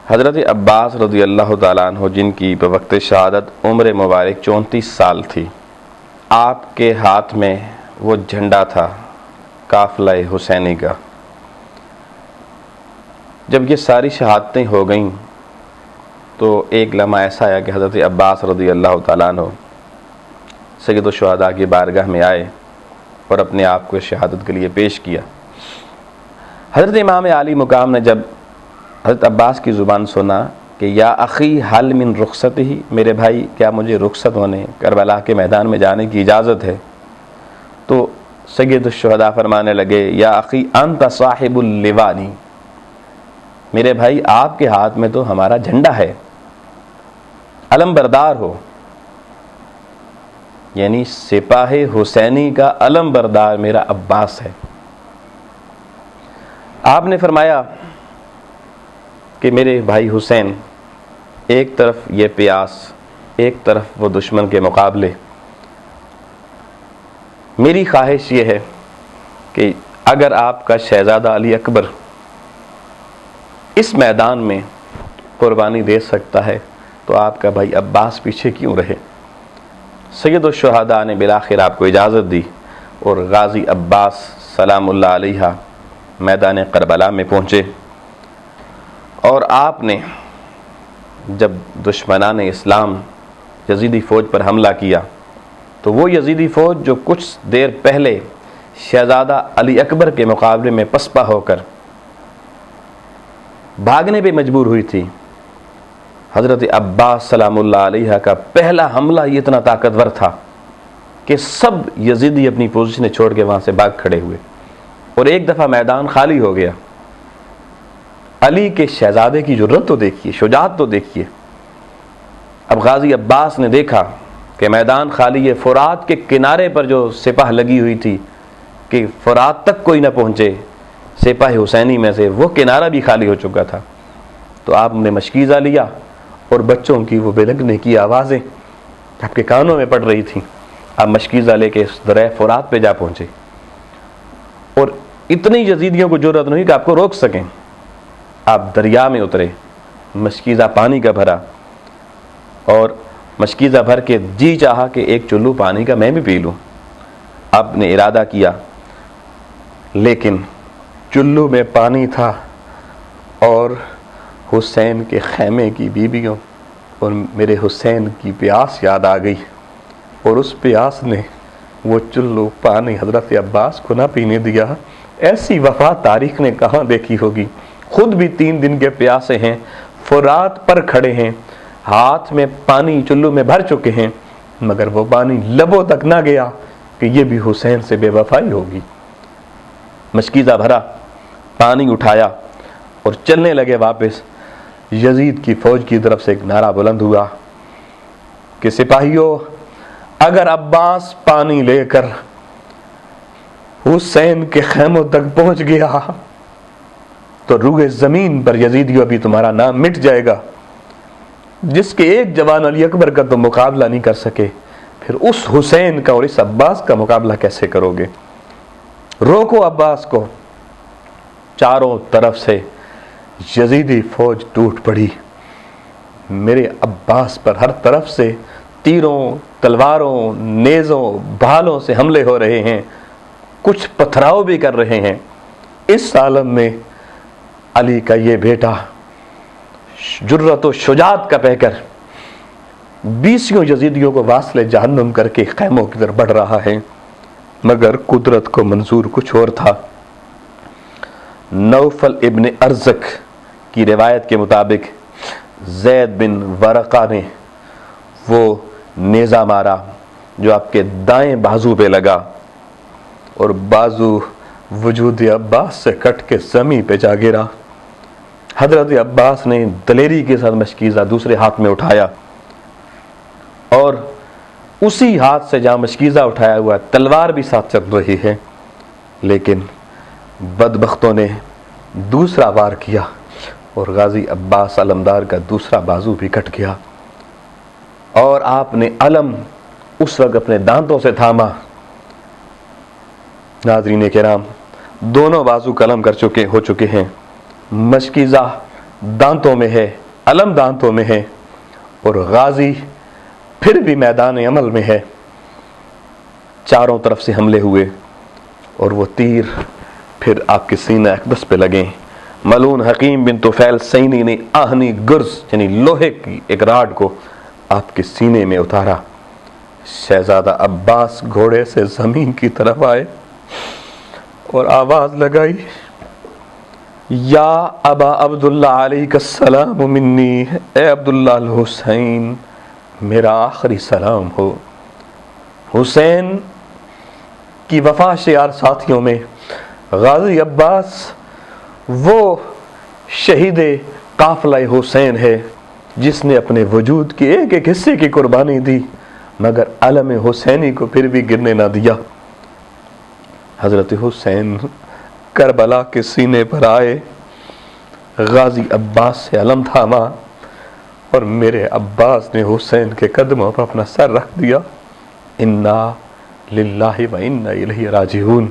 حضرت عباس رضی اللہ تعالیٰ عنہ جن کی بوقت شہادت عمر مبارک 34 سال تھی، آپ کے ہاتھ میں وہ جھنڈا تھا قافلہ حسینی کا۔ جب یہ ساری شہادتیں ہو گئیں تو ایک لمحہ ایسا آیا کہ حضرت عباس رضی اللہ تعالیٰ عنہ سید الشہداء کی بارگاہ میں آئے اور اپنے آپ کو شہادت کے لیے پیش کیا۔ حضرت امام عالی مقام نے جب حضرت عباس کی زبان سنا کہ یا اخی حل من رخصت ہی، میرے بھائی کیا مجھے رخصت ہونے کربلا کے میدان میں جانے کی اجازت ہے، تو سید الشہداء فرمانے لگے یا اخی انت صاحب اللوانی، میرے بھائی آپ کے ہاتھ میں تو ہمارا جھنڈا ہے، علم بردار ہو، یعنی سپاہ حسینی کا علم بردار میرا عباس ہے۔ آپ نے فرمایا کہ میرے بھائی حسین، ایک طرف یہ پیاس، ایک طرف وہ دشمن کے مقابلے، میری خواہش یہ ہے کہ اگر آپ کا شہزادہ علی اکبر اس میدان میں قربانی دے سکتا ہے تو آپ کا بھائی عباس پیچھے کیوں رہے۔ سید الشہداء نے بالآخر آپ کو اجازت دی اور غازی عباس سلام اللہ علیہ میدان کربلا میں پہنچے، اور آپ نے جب دشمنان اسلام یزیدی فوج پر حملہ کیا تو وہ یزیدی فوج جو کچھ دیر پہلے شہزادہ علی اکبر کے مقابلے میں پسپا ہو کر بھاگنے پہ مجبور ہوئی تھی، حضرت عباس سلام اللہ علیہ کا پہلا حملہ یہ اتنا طاقتور تھا کہ سب یزیدی اپنی پوزیشنیں چھوڑ کے وہاں سے بھاگ کھڑے ہوئے اور ایک دفعہ میدان خالی ہو گیا۔ علی کے شہزادے کی جرأت تو دیکھیے، شجاعت تو دیکھیے۔ اب غازی عباس نے دیکھا کہ میدان خالی ہے، فرات کے کنارے پر جو سپاہ لگی ہوئی تھی کہ فرات تک کوئی نہ پہنچے سپاہ حسینی میں سے، وہ کنارہ بھی خالی ہو چکا تھا۔ تو آپ نے مشکیزہ لیا اور بچوں کی وہ بلگنے کی آوازیں آپ کے کانوں میں پڑ رہی تھیں، آپ مشکیزہ لے کے اس دریا فرات پہ جا پہنچے، اور اتنی یزیدیوں کو جرأت نہیں کہ آپ کو روک سکیں۔ آپ دریا میں اترے، مشکیزہ پانی کا بھرا، اور مشکیزہ بھر کے جی چاہا کہ ایک چلو پانی کا میں بھی پی لوں۔ آپ نے ارادہ کیا، لیکن چلو میں پانی تھا اور حسین کے خیمے کی بیبیوں اور میرے حسین کی پیاس یاد آ گئی، اور اس پیاس نے وہ چلو پانی حضرت عباس کو نہ پینے دیا۔ ایسی وفا تاریخ نے کہاں دیکھی ہوگی؟ خود بھی 3 دن کے پیاسے ہیں، فرات پر کھڑے ہیں، ہاتھ میں پانی چلو میں بھر چکے ہیں، مگر وہ پانی لبوں تک نہ گیا کہ یہ بھی حسین سے بے وفائی ہوگی۔ مشکیزہ بھرا، پانی اٹھایا اور چلنے لگے واپس۔ یزید کی فوج کی طرف سے ایک نعرہ بلند ہوا کہ سپاہیوں، اگر عباس پانی لے کر حسین کے خیموں تک پہنچ گیا تو روئے زمین پر یزیدیوں ابھی تمہارا نام مٹ جائے گا۔ جس کے ایک جوان علی اکبر کا تو مقابلہ نہیں کر سکے، پھر اس حسین کا اور اس عباس کا مقابلہ کیسے کرو گے؟ روکو عباس کو۔ چاروں طرف سے یزیدی فوج ٹوٹ پڑی، میرے عباس پر ہر طرف سے تیروں، تلواروں، نیزوں، بھالوں سے حملے ہو رہے ہیں، کچھ پتھراؤ بھی کر رہے ہیں۔ اس عالم میں علی کا یہ بیٹا جرأت و شجاعت کا پیکر 20 یزیدیوں کو واصل جہنم کر کے خیموں کی طرف بڑھ رہا ہے، مگر قدرت کو منظور کچھ اور تھا۔ نوفل ابن ارزق کی روایت کے مطابق زید بن ورقہ نے وہ نیزہ مارا جو آپ کے دائیں بازو پہ لگا، اور بازو وجود عباس سے کٹ کے زمین پہ جا گرا۔ حضرت عباس نے دلیری کے ساتھ مشکیزہ دوسرے ہاتھ میں اٹھایا، اور اسی ہاتھ سے جہاں مشکیزہ اٹھایا ہوا تلوار بھی ساتھ چل رہی ہے، لیکن بدبختوں نے دوسرا وار کیا اور غازی عباس علمدار کا دوسرا بازو بھی کٹ گیا، اور آپ نے علم اس وقت اپنے دانتوں سے تھاما۔ ناظرین کرام، دونوں بازو قلم ہو چکے ہیں، مشکیزہ دانتوں میں ہے، علم دانتوں میں ہے، اور غازی پھر بھی میدان عمل میں ہے۔ چاروں طرف سے حملے ہوئے اور وہ تیر پھر آپ کے سینہ اقدس پہ لگے۔ ملعون حکیم بن طفیل سینی نے آہنی گرز یعنی لوہے کی ایک راڈ کو آپ کے سینے میں اتارا۔ شہزادہ عباس گھوڑے سے زمین کی طرف آئے اور آواز لگائی، یا ابا عبداللہ علیہ السلام منی، اے عبداللہ الحسین میرا آخری سلام ہو۔ حسین کی وفا شیار ساتھیوں میں غازی عباس وہ شہید قافلہ حسین ہے جس نے اپنے وجود کے ایک ایک حصے کی قربانی دی، مگر علم حسینی کو پھر بھی گرنے نہ دیا۔ حضرت حسین کربلا کے سینے پر آئے، غازی عباس سے علم تھاما اور میرے عباس نے حسین کے قدموں پر اپنا سر رکھ دیا۔ انا للہ و انا الیہ راجعون۔